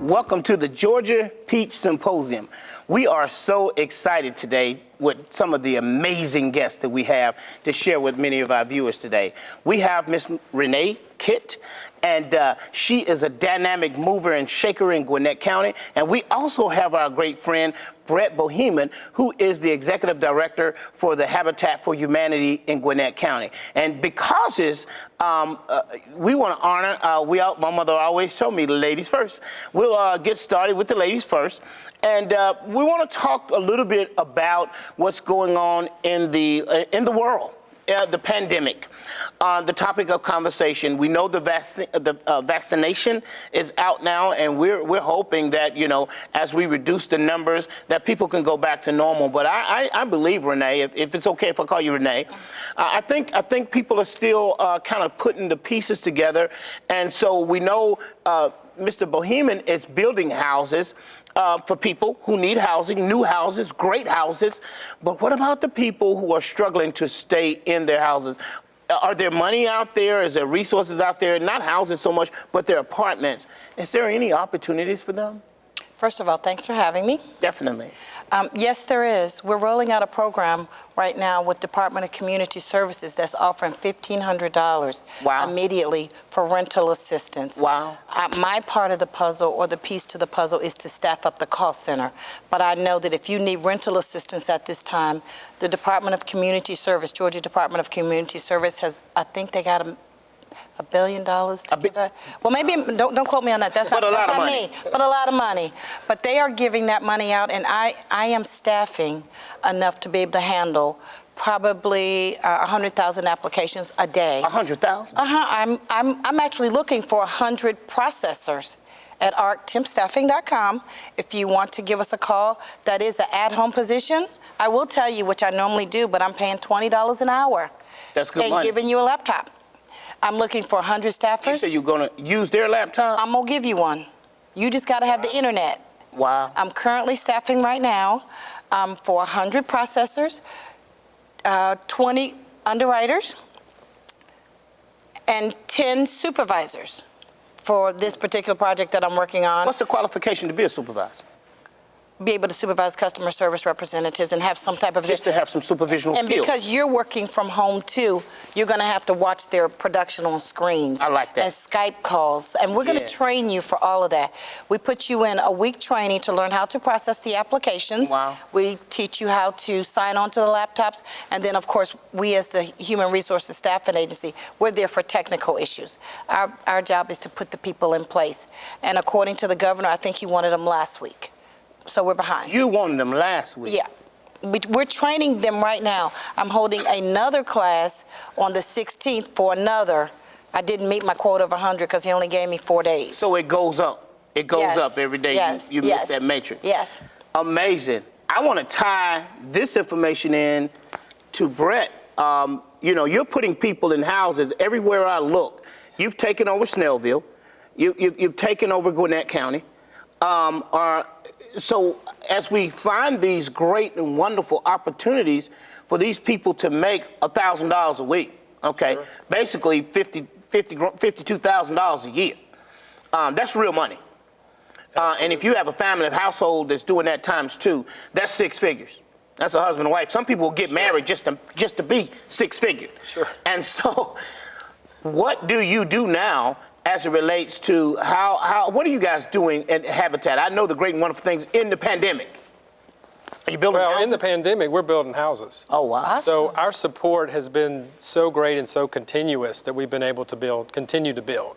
Welcome to the Georgia Peach Symposium. We are so excited today with some of the amazing guests that we have to share with many of our viewers today. We have Miss Renee Kitt, and she is a dynamic mover and shaker in Gwinnett County. And we also have our great friend, Brett Boheman, who is the executive director for the Habitat for Humanity in Gwinnett County. And because we want to honor, my mother always told me, the ladies first. We'll get started with the ladies first. And we want to talk a little bit about what's going on in the world. The pandemic, the topic of conversation. We know the vaccination is out now, and we're hoping that, you know, as we reduce the numbers, that people can go back to normal. But I believe, Renee, if it's okay if I call you Renee, I think people are still kind of putting the pieces together, and so we know Mr. Boheman is building houses for people who need housing, new houses, great houses. But what about the people who are struggling to stay in their houses? Are there money out there? Is there resources out there? Not houses so much, but their apartments. Is there any opportunities for them? First of all, thanks for having me. Definitely. Yes, there is. We're rolling out a program right now with Department of Community Services that's offering $1,500 immediately for rental assistance. Wow. My part of the puzzle, or the piece to the puzzle, is to staff up the call center. But I know that if you need rental assistance at this time, the Department of Community Service, Georgia Department of Community Service has, I think they got $1 billion to give out. Well, maybe, don't quote me on that. That's not me, but a lot of money. But they are giving that money out, and I am staffing enough to be able to handle probably 100,000 applications a day. 100,000? I'm actually looking for 100 processors at arctempstaffing.com. If you want to give us a call, that is an at-home position. I will tell you, which I normally do, but I'm paying $20 an hour. That's good money. And giving you a laptop. I'm looking for 100 staffers. You say you're going to use their laptop? I'm going to give you one. You just got to have the internet. Wow. I'm currently staffing right now for 100 processors, 20 underwriters, and 10 supervisors for this particular project that I'm working on. What's the qualification to be a supervisor? Be able to supervise customer service representatives and have some type of... Just to have some supervisional skills. And because you're working from home too, you're going to have to watch their production on screens. I like that. And Skype calls. And we're going to train you for all of that. We put you in a week training to learn how to process the applications. Wow. We teach you how to sign on to the laptops. And then, of course, we as the Human Resources Staffing Agency, we're there for technical issues. Our job is to put the people in place. And according to the governor, I think he wanted them last week. So we're behind. You wanted them last week? Yeah. We're training them right now. I'm holding another class on the 16th for another. I didn't meet my quota of 100 because he only gave me 4 days. So it goes up. It goes up every day. You miss that matrix. Yes. Amazing. I want to tie this information in to Brett. You know, you're putting people in houses everywhere I look. You've taken over Snellville. You've taken over Gwinnett County. So as we find these great and wonderful opportunities for these people to make $1,000 a week, okay, sure. Basically $52,000 a year. That's real money. And if you have a family of household that's doing that times two, that's 6 figures. That's a husband and wife. Some people will get married just to be 6 figures. Sure. And so what do you do now as it relates to what are you guys doing at Habitat? I know the great and wonderful things in the pandemic. Are you building houses? Well, in the pandemic, we're building houses. Oh, wow. Awesome. So our support has been so great and so continuous that we've been able to continue to build.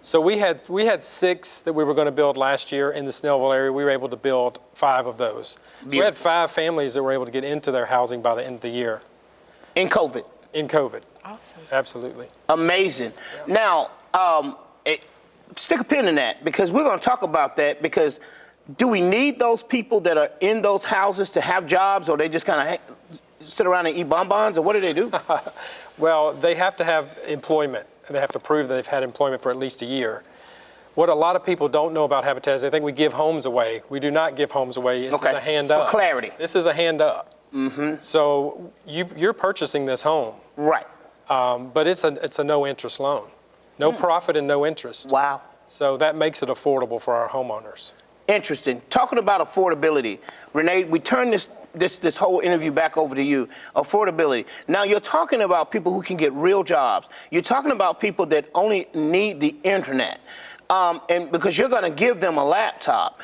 So we had 6 that we were going to build last year in the Snellville area. We were able to build 5 of those. So we had 5 families that were able to get into their housing by the end of the year. In COVID? In COVID. Awesome. Absolutely. Amazing. Yeah. Now, stick a pin in that, because we're going to talk about that, because do we need those people that are in those houses to have jobs, or they just kind of sit around and eat bonbons, or what do they do? Well, they have to have employment. They have to prove that they've had employment for at least a year. What a lot of people don't know about Habitat is they think we give homes away. We do not give homes away. This is a hand up. For clarity. This is a hand up. Mm-hmm. So you're purchasing this home. Right. But it's a no interest loan. No profit and no interest. Wow. So that makes it affordable for our homeowners. Interesting. Talking about affordability, Renee, we turn this whole interview back over to you. Affordability. Now you're talking about people who can get real jobs. You're talking about people that only need the internet. And because you're going to give them a laptop.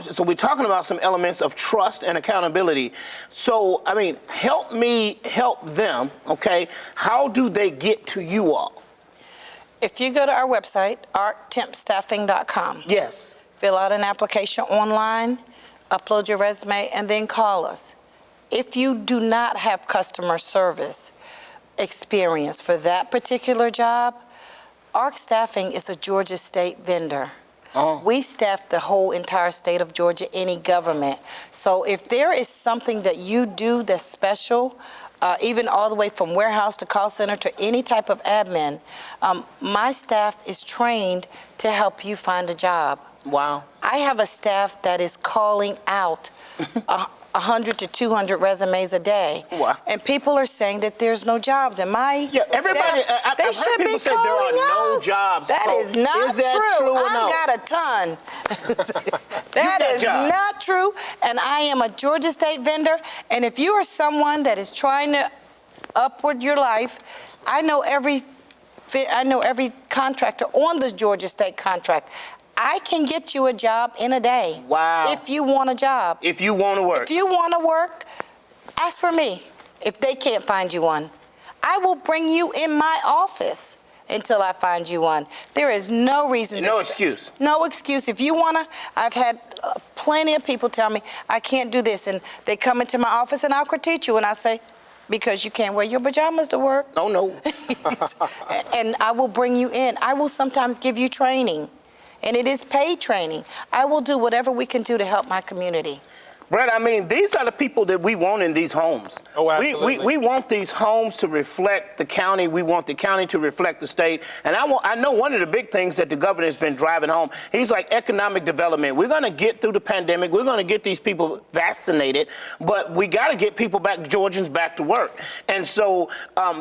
So we're talking about some elements of trust and accountability. So, I mean, help me help them, okay? How do they get to you all? If you go to our website, arttempstaffing.com. Yes. Fill out an application online, upload your resume, and then call us. If you do not have customer service experience for that particular job, ARC Staffing is a Georgia state vendor. Oh. We staff the whole entire state of Georgia, any government. So if there is something that you do that's special, even all the way from warehouse to call center to any type of admin, my staff is trained to help you find a job. Wow. I have a staff that is calling out 100 to 200 resumes a day. Wow. And people are saying that there's no jobs. And my everybody, staff, they I've should heard people be say there are calling no us. jobs. That is not Is that true or no? I've got a ton. That got is jobs. not true. And I am a Georgia state vendor. And if you are someone that is trying to upward your life, I know every contractor on the Georgia state contract. I can get you a job in a day. Wow. If you want a job. If you want to work. If you want to work, ask for me. If they can't find you one, I will bring you in my office until I find you one. There is no reason. No excuse. No excuse. If you want to, I've had plenty of people tell me, I can't do this. And they come into my office and I'll critique you. And I say, because you can't wear your pajamas to work. Oh, no. And I will bring you in. I will sometimes give you training. And it is paid training. I will do whatever we can do to help my community. Brett, I mean, these are the people that we want in these homes. Oh, absolutely. We want these homes to reflect the county. We want the county to reflect the state. And I know one of the big things that the governor has been driving home, he's like economic development. We're going to get through the pandemic. We're going to get these people vaccinated. But we got to get people back, Georgians, back to work. And so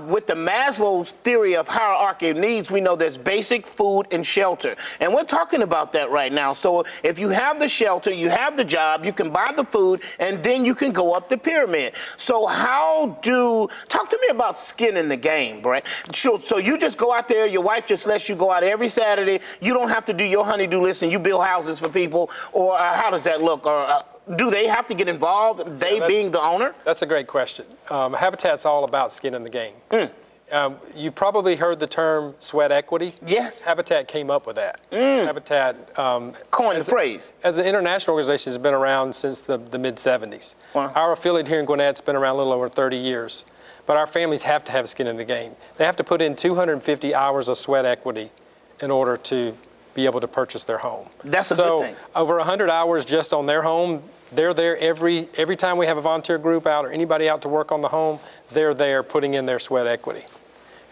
with the Maslow's theory of hierarchy of needs, we know there's basic food and shelter. And we're talking about that right now. So if you have the shelter, you have the job, you can buy the food, and then you can go up the pyramid. So talk to me about skin in the game, Brett. So you just go out there, your wife just lets you go out every Saturday, you don't have to do your honey-do list and you build houses for people, or how does that look? Or do they have to get involved, being the owner? That's a great question. Habitat's all about skin in the game. You've probably heard the term sweat equity. Yes. Habitat came up with that. Habitat, Coin the phrase. as an international organization, has been around since the mid-'70s. Wow. Our affiliate here in Gwinnett's been around a little over 30 years. But our families have to have skin in the game. They have to put in 250 hours of sweat equity in order to be able to purchase their home. That's a good thing. So over 100 hours just on their home. They're there every time we have a volunteer group out or anybody out to work on the home, they're there putting in their sweat equity.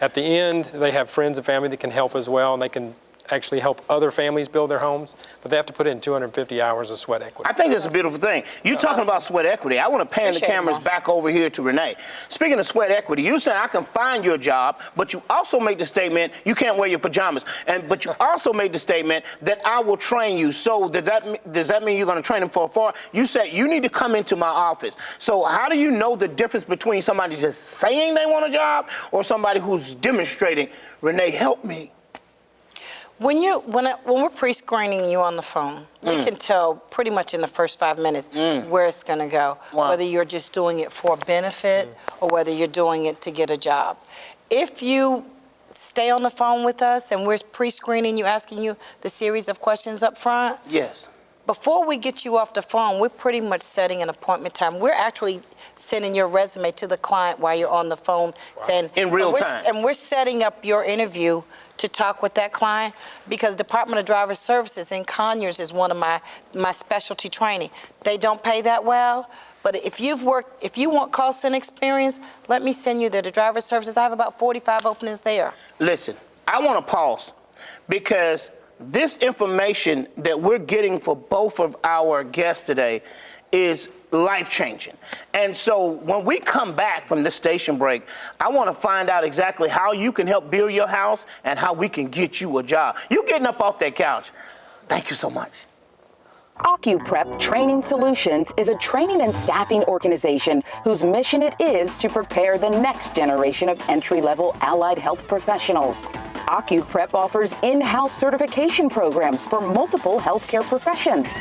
At the end, they have friends and family that can help as well, and they can actually help other families build their homes, but they have to put in 250 hours of sweat equity. I think that's a beautiful thing. You're talking about sweat equity. I want to pan the Appreciate it, cameras Mom. back over here to Renee. Speaking of sweat equity, you said I can find your job, but you also made the statement you can't wear your pajamas. But you also made the statement that I will train you. So does that mean you're going to train them for far? You said you need to come into my office. So how do you know the difference between somebody just saying they want a job or somebody who's demonstrating, Renee, help me? When we're pre-screening you on the phone, we can tell pretty much in the first 5 minutes where it's going to go, Wow. whether you're just doing it for benefit or whether you're doing it to get a job. If you stay on the phone with us and we're pre-screening you, asking you the series of questions up front, Yes. before we get you off the phone, we're pretty much setting an appointment time. We're actually sending your resume to the client while you're on the phone, saying In real time. And we're setting up your interview to talk with that client, because Department of Driver Services in Conyers is one of my specialty training. They don't pay that well, but if you want call center experience, let me send you to the Driver Services. I have about 45 openings there. Listen, I want to pause because this information that we're getting for both of our guests today is life-changing. And so when we come back from this station break, I want to find out exactly how you can help build your house and how we can get you a job. You getting up off that couch. Thank you so much. OccuPrep Training Solutions is a training and staffing organization whose mission it is to prepare the next generation of entry-level allied health professionals. OccuPrep offers in-house certification programs for multiple healthcare professions.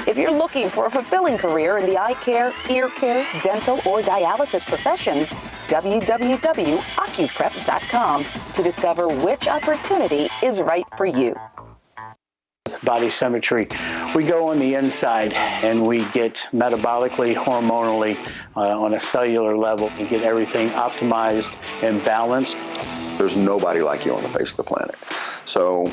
If you're looking for a fulfilling career in the eye care, ear care, dental, or dialysis professions, www.occuprep.com to discover which opportunity is right for you. Body symmetry. We go on the inside and we get metabolically, hormonally, on a cellular level, and get everything optimized and balanced. There's nobody like you on the face of the planet. So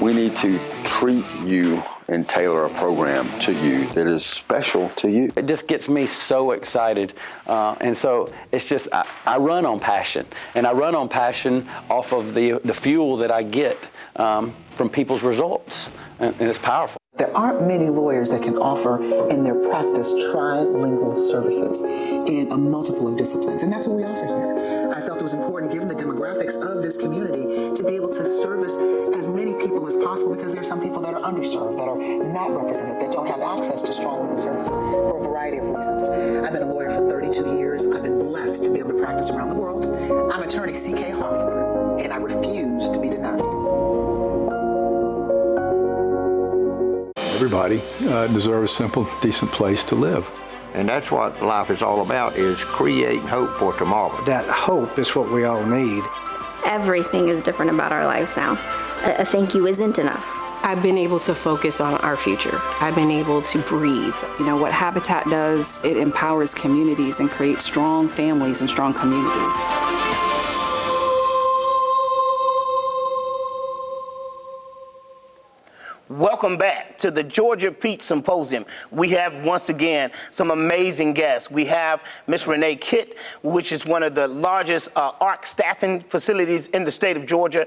we need to treat you and tailor a program to you that is special to you. It just gets me so excited. And so it's just, I run on passion. And I run on passion off of the fuel that I get from people's results. And it's powerful. There aren't many lawyers that can offer in their practice trilingual services in a multiple of disciplines, and that's what we offer here. I felt it was important, given the demographics of this community, to be able to service as many people as possible, because there are some people that are underserved, that are not represented, that don't have access to strong legal services for a variety of reasons. I've been a lawyer for 32 years. I've been blessed to be able to practice around the world. I'm attorney C.K. Hoffler, and I refuse to be denied. Everybody deserves a simple, decent place to live. And that's what life is all about, is creating hope for tomorrow. That hope is what we all need. Everything is different about our lives now. A thank you isn't enough. I've been able to focus on our future. I've been able to breathe. You know, what Habitat does, it empowers communities and creates strong families and strong communities. Welcome back to the Georgia Peach Symposium. We have, once again, some amazing guests. We have Ms. Renee Kitt, which is one of the largest ARC staffing facilities in the state of Georgia.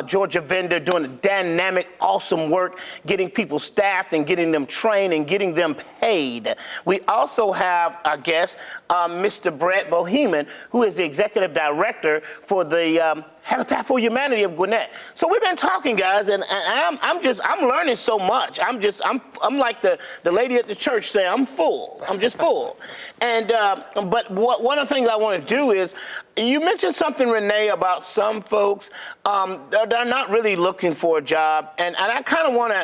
Georgia vendor doing a dynamic, awesome work, getting people staffed and getting them trained and getting them paid. We also have our guest, Mr. Brett Boheman, who is the executive director for the Habitat for Humanity of Gwinnett. So we've been talking, guys, and I'm learning so much. I'm like the lady at the church saying, I'm full. I'm just full. And but one of the things I want to do is, you mentioned something, Renee, about some folks they're not really looking for a job, and I kind of want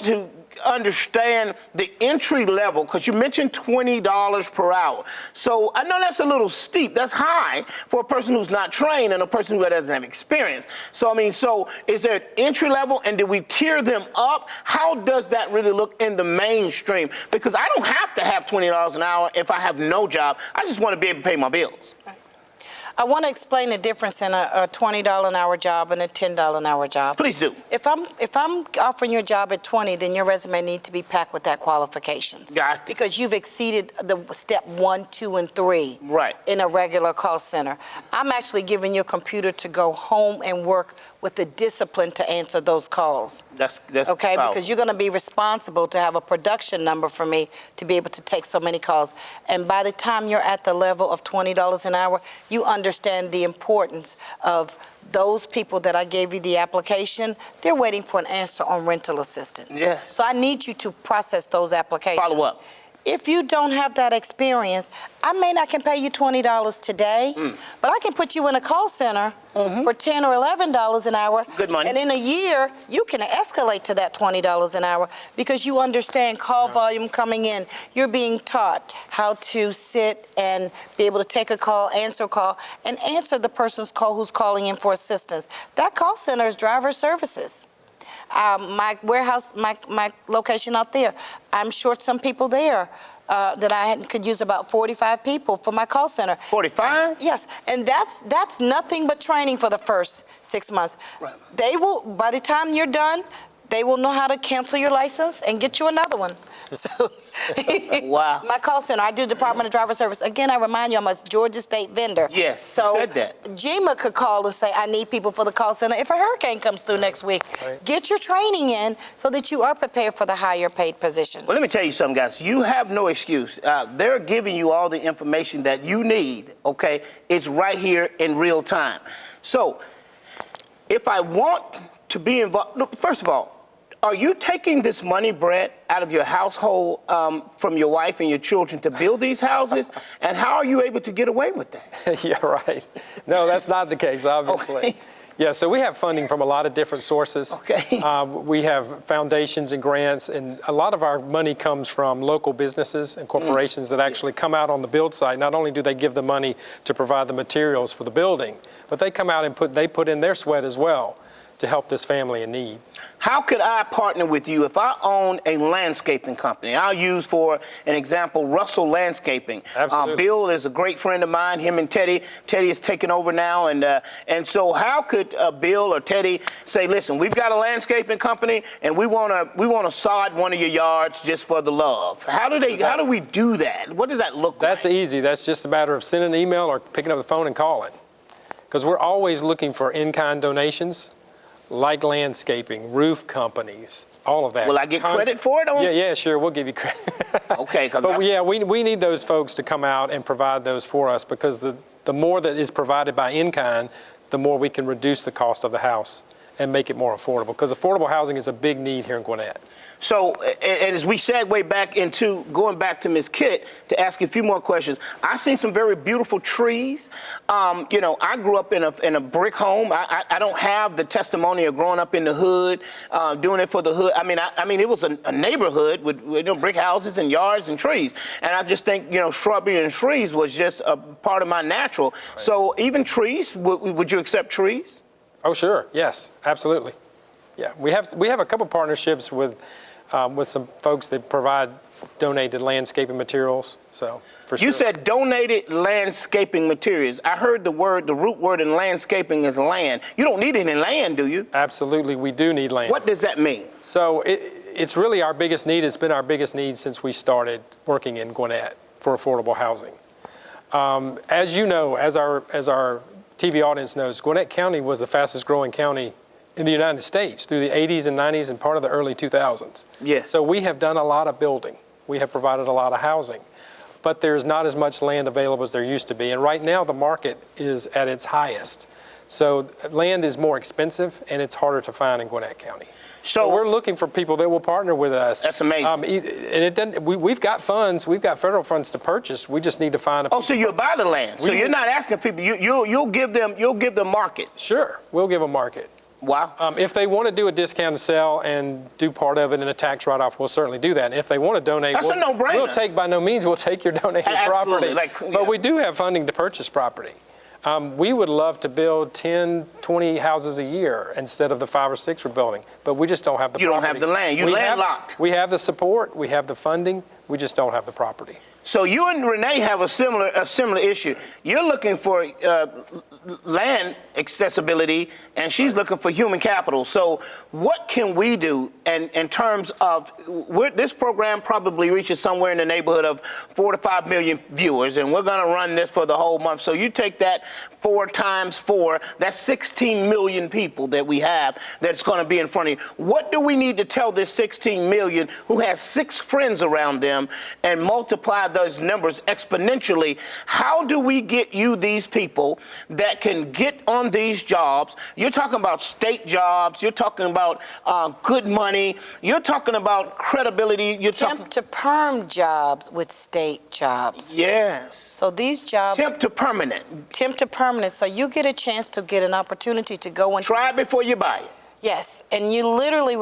to understand the entry level, because you mentioned $20 per hour. So I know that's a little steep. That's high for a person who's not trained and a person who doesn't have experience. So I mean, so is there an entry level, and do we tier them up? How does that really look in the mainstream? Because I don't have to have $20 an hour if I have no job. I just want to be able to pay my bills. I want to explain the difference in a $20 an hour job and a $10 an hour job. Please do. If I'm offering you a job at 20, then your resume needs to be packed with that qualifications. Got it. Because you've exceeded the step 1, 2, and 3 right. in a regular call center. I'm actually giving you a computer to go home and work with the discipline to answer those calls. That's okay, powerful. because you're going to be responsible to have a production number for me to be able to take so many calls. And by the time you're at the level of $20 an hour, you understand the importance of those people that I gave you the application. They're waiting for an answer on rental assistance. Yes. So I need you to process those applications. Follow up. If you don't have that experience, I may not can pay you $20 today, but I can put you in a call center for $10 or $11 an hour. Good money. And in a year, you can escalate to that $20 an hour because you understand call volume coming in. You're being taught how to sit and be able to take a call, answer a call, and answer the person's call who's calling in for assistance. That call center is driver services. My warehouse, my location out there, I'm short some people there that I could use about 45 people for my call center. 45? Yes, and that's nothing but training for the first 6 months. Right. They will, by the time you're done, they will know how to cancel your license and get you another one. So, Wow. my call center, I do Department of Driver Service. Again, I remind you, I'm a Georgia State vendor. Yes, so you said that. GMA could call and say, I need people for the call center if a hurricane comes through next week. Right. Get your training in so that you are prepared for the higher paid positions. Well, let me tell you something, guys. You have no excuse. They're giving you all the information that you need, okay? It's right here in real time. So, if I want to be involved, look, first of all, are you taking this money, Brett, out of your household from your wife and your children to build these houses? And how are you able to get away with that? Yeah, right. No, that's not the case, obviously. Okay. Yeah, so we have funding from a lot of different sources. Okay. We have foundations and grants, and a lot of our money comes from local businesses and corporations that actually come out on the build site. Not only do they give the money to provide the materials for the building, but they come out and put in their sweat as well to help this family in need. How could I partner with you if I own a landscaping company? I'll use, for an example, Russell Landscaping. Absolutely. Bill is a great friend of mine, him and Teddy. Teddy is taking over now. And so how could Bill or Teddy say, listen, we've got a landscaping company and we want to sod one of your yards just for the love? How do we do that? What does that look like? That's easy. That's just a matter of sending an email or picking up the phone and calling. Because we're always looking for in-kind donations, like landscaping, roof companies, all of that. Will I get credit for it? Yeah, sure, we'll give you credit. Okay. But yeah, we need those folks to come out and provide those for us, because the more that is provided by in-kind, the more we can reduce the cost of the house and make it more affordable, because affordable housing is a big need here in Gwinnett. So, as we segue back into going back to Ms. Kitt to ask you a few more questions, I've seen some very beautiful trees. You know, I grew up in a brick home. I don't have the testimony of growing up in the hood, doing it for the hood. I mean, it was a neighborhood with brick houses and yards and trees. And I just think, shrubbery and trees was just a part of my natural. Right. So, even trees, would you accept trees? Oh, sure. Yes, absolutely. Yeah, we have a couple partnerships with some folks that provide donated landscaping materials. So, for sure. You said donated landscaping materials. I heard the root word in landscaping is land. You don't need any land, do you? Absolutely, we do need land. What does that mean? So it's really our biggest need. It's been our biggest need since we started working in Gwinnett for affordable housing. As you know, as our TV audience knows, Gwinnett County was the fastest growing county in the United States through the 80s and 90s and part of the early 2000s. Yes. So we have done a lot of building. We have provided a lot of housing. But there's not as much land available as there used to be. And right now the market is at its highest. So land is more expensive and it's harder to find in Gwinnett County. So we're looking for people that will partner with us. That's amazing. And it doesn't. We've got funds. We've got federal funds to purchase. We just need to find a. Oh, so you'll buy the land. So you're not asking people. You'll give them market. Sure, we'll give a market. Wow. If they want to do a discount to sell and do part of it in a tax write-off, we'll certainly do that. And if they want to donate, that's a no-brainer. We'll take, by no means, we'll take your donated property. Yeah. But we do have funding to purchase property. We would love to build 10, 20 houses a year instead of the 5 or 6 we're building. But we just don't have the property. You don't have the land. You're landlocked. We have the support. We have the funding. We just don't have the property. So you and Renee have a similar issue. You're looking for land accessibility, and she's looking for human capital. So what can we do in terms of, this program probably reaches somewhere in the neighborhood of 4 to 5 million viewers, and we're going to run this for the whole month. So you take that 4 times 4, that's 16 million people that we have that's going to be in front of you. What do we need to tell this 16 million who has 6 friends around them and multiply those numbers exponentially? How do we get you these people that can get on these jobs? You're talking about state jobs. You're talking about good money. You're talking about credibility. You're temp to perm jobs with state jobs. Yes. So these jobs. Temp to permanent. Temp to permanent. So you get a chance to get an opportunity to go into. Try it before you buy it. Yes, and you literally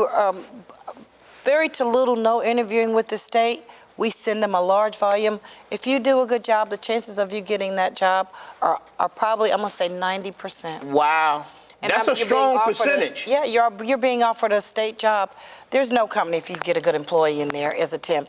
very to little no interviewing with the state. We send them a large volume. If you do a good job, the chances of you getting that job are probably, I'm going to say 90%. Wow. And that's a strong percentage. Yeah, you're being offered a state job. There's no company, if you get a good employee in there as a temp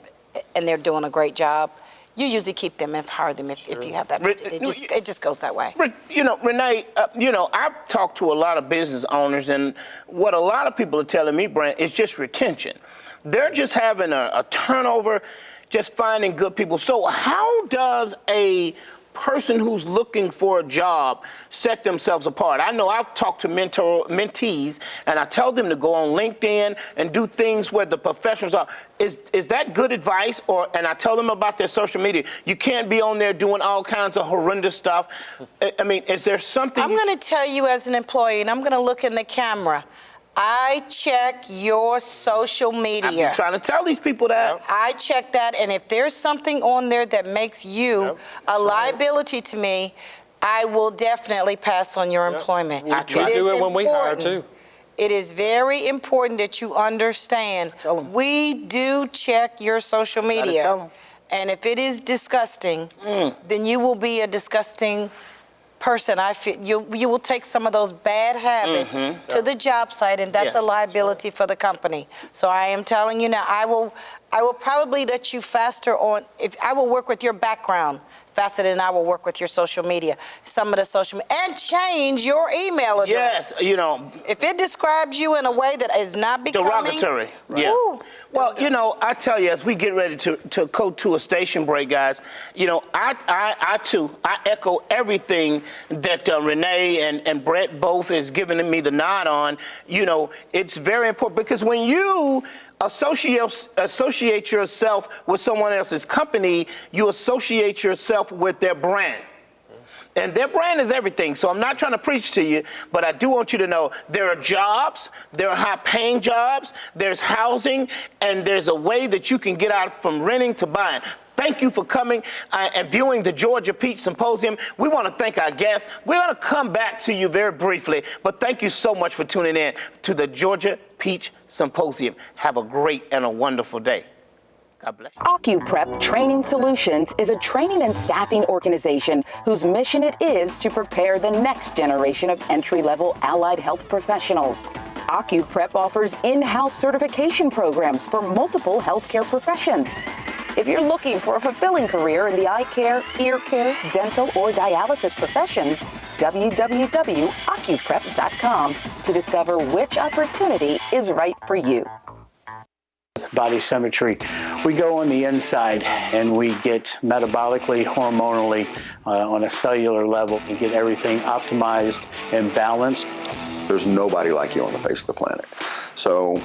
and they're doing a great job, you usually keep them, empower them if you have that. It just goes that way. You know, Renee, I've talked to a lot of business owners, and what a lot of people are telling me, Brent, is just retention. They're just having a turnover, just finding good people. So how does a person who's looking for a job set themselves apart? I know I've talked to mentees, and I tell them to go on LinkedIn and do things where the professionals are. Is that good advice? And I tell them about their social media. You can't be on there doing all kinds of horrendous stuff. I mean, is there something? I'm going to tell you as an employee, and I'm going to look in the camera. I check your social media. I've been trying to tell these people that. I check that, and if there's something on there that makes you a liability to me, I will definitely pass on your employment. I try to do it when we hire too. It is very important that you understand. We do check your social media. And if it is disgusting, then you will be a disgusting person. I feel you will take some of those bad habits to the job site, and that's a liability for the company. So I am telling you now, I will probably let you faster on. If I will work with your background faster than I will work with your social media. Some of the social media, and change your email address. Yes, you know. If it describes you in a way that is not becoming derogatory. Yeah. Well, you know, I tell you, as we get ready to go to a station break, guys, you know, I too echo everything that Renee and Brett both is giving me the nod on. You know, it's very important, because when you associate yourself with someone else's company, you associate yourself with their brand. And their brand is everything. So I'm not trying to preach to you, but I do want you to know there are jobs, there are high-paying jobs, there's housing, and there's a way that you can get out from renting to buying. Thank you for coming and viewing the Georgia Peach Symposium. We want to thank our guests. We're going to come back to you very briefly, but thank you so much for tuning in to the Georgia Peach Symposium. Have a great and a wonderful day. God bless you. OcuPrep Training Solutions is a training and staffing organization whose mission it is to prepare the next generation of entry-level allied health professionals. OcuPrep offers in-house certification programs for multiple healthcare professions. If you're looking for a fulfilling career in the eye care, ear care, dental, or dialysis professions, www.ocuprep.com to discover which opportunity is right for you. Body symmetry. We go on the inside and we get metabolically, hormonally, on a cellular level, and get everything optimized and balanced. There's nobody like you on the face of the planet. So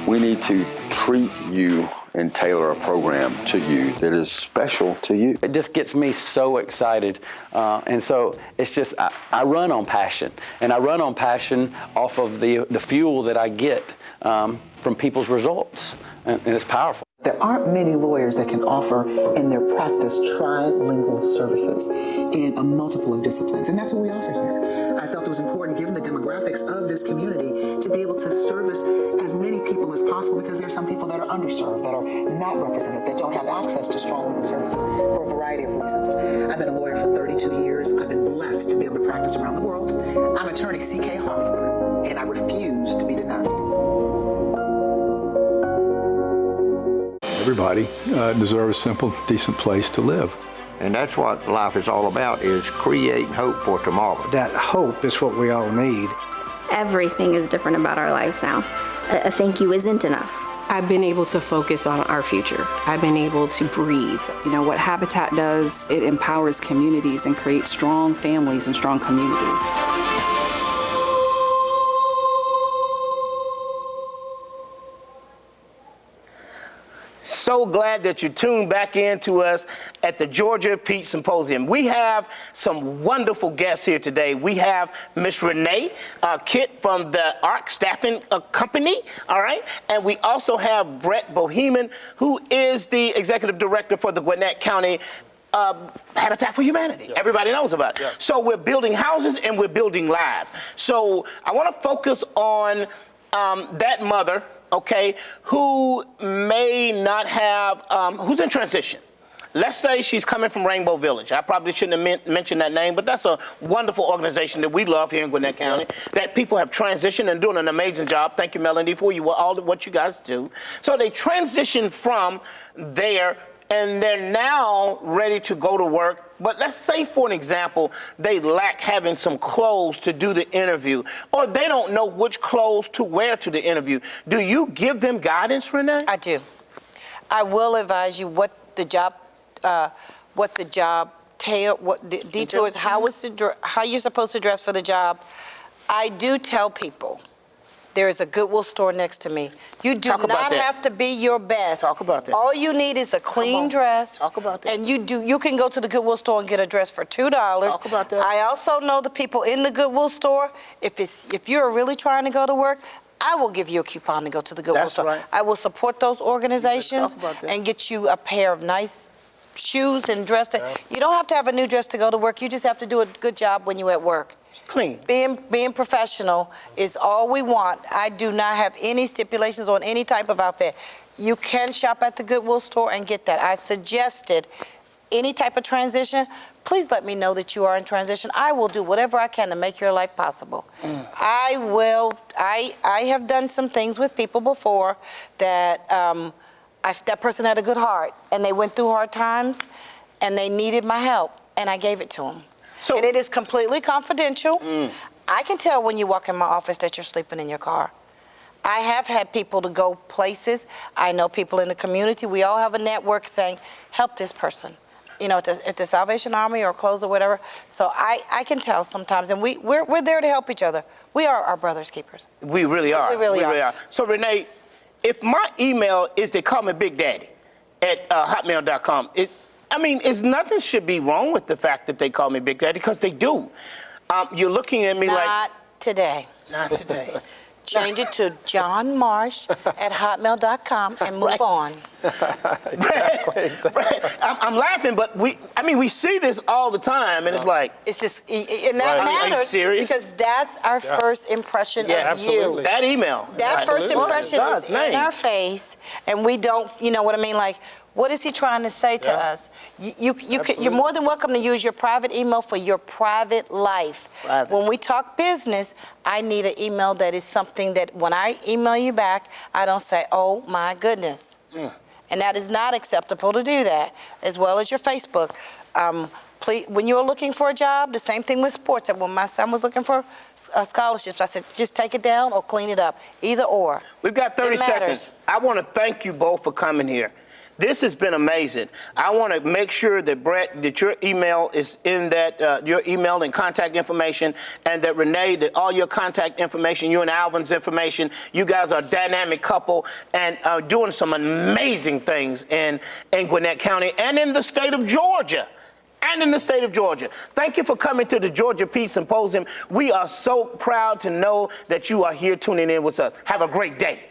we need to treat you and tailor a program to you that is special to you. It just gets me so excited. And so it's just, I run on passion. And I run on passion off of the fuel that I get from people's results. And it's powerful. There aren't many lawyers that can offer in their practice trilingual services in a multiple of disciplines, and that's what we offer here. I felt it was important, given the demographics of this community, to be able to service as many people as possible, because there are some people that are underserved, that are not represented, that don't have access to strong legal services for a variety of reasons. I've been a lawyer for 32 years. I've been blessed to be able to practice around the world. I'm attorney C.K. Hoffler, and I refuse to be denied. Everybody deserves a simple, decent place to live. And that's what life is all about, is creating hope for tomorrow. That hope is what we all need. Everything is different about our lives now. A thank you isn't enough. I've been able to focus on our future. I've been able to breathe. You know, what Habitat does, it empowers communities and creates strong families and strong communities. So glad that you tuned back in to us at the Georgia Peach Symposium. We have some wonderful guests here today. We have Miss Renee Kitt from the ARC Staffing Company, all right? And we also have Brett Boheman, who is the Executive Director for the Gwinnett County Habitat for Humanity. Yes. Everybody knows about it. Yeah. So we're building houses and we're building lives. So I want to focus on that mother, okay, who may not have, who's in transition. Let's say she's coming from Rainbow Village. I probably shouldn't have mentioned that name, but that's a wonderful organization that we love here in Gwinnett County, that people have transitioned and doing an amazing job. Thank you, Melanie, for all what you guys do. So they transition from there and they're now ready to go to work. But let's say, for an example, they lack having some clothes to do the interview, or they don't know which clothes to wear to the interview. Do you give them guidance, Renee? I do. I will advise you what the job detours, how you're supposed to dress for the job. I do tell people there is a Goodwill store next to me. You do not have to be your best. Talk about that. All you need is a clean dress. Talk about that. And you can go to the Goodwill store and get a dress for $2. Talk about that. I also know the people in the Goodwill store. If you're really trying to go to work, I will give you a coupon to go to the Goodwill store. Right. I will support those organizations Talk about that. and get you a pair of nice shoes and dress. You don't have to have a new dress to go to work. You just have to do a good job when you're at work. Clean. Being professional is all we want. I do not have any stipulations on any type of outfit. You can shop at the Goodwill store and get that. I suggested any type of transition, please let me know that you are in transition. I will do whatever I can to make your life possible. I have done some things with people before that that person had a good heart and they went through hard times and they needed my help and I gave it to them. And it is completely confidential. I can tell when you walk in my office that you're sleeping in your car. I have had people to go places. I know people in the community. We all have a network saying, help this person. You know, at the Salvation Army or clothes or whatever. So I can tell sometimes, and we're there to help each other. We are our brother's keepers. We really are. We really are. So Renee, if my email is they call me Big Daddy at hotmail.com, nothing should be wrong with the fact that they call me Big Daddy, because they do. You're looking at me like... Not today. Not today. Change it to johnmarsh@hotmail.com and move on. Exactly. I'm laughing, but we see this all the time, and it's like... It's just, and that matters. Are you serious? Because that's our first impression of absolutely. you. That email. That first impression is in our face, and we don't, you know what I mean? Like, what is he trying to say to us? You're more than welcome to use your private email for your private life. When we talk business, I need an email that is something that when I email you back, I don't say, oh my goodness. And that is not acceptable to do that, as well as your Facebook. Please, when you're looking for a job, the same thing with sports. When my son was looking for scholarships, I said, just take it down or clean it up, either or. We've got 30 seconds. I want to thank you both for coming here. This has been amazing. I want to make sure that, Brett, that your email is in that, your email and contact information, and that Renee, that all your contact information, you and Alvin's information, you guys are a dynamic couple and doing some amazing things in Gwinnett County and in the state of Georgia. Thank you for coming to the Georgia Peach Symposium. We are so proud to know that you are here tuning in with us. Have a great day.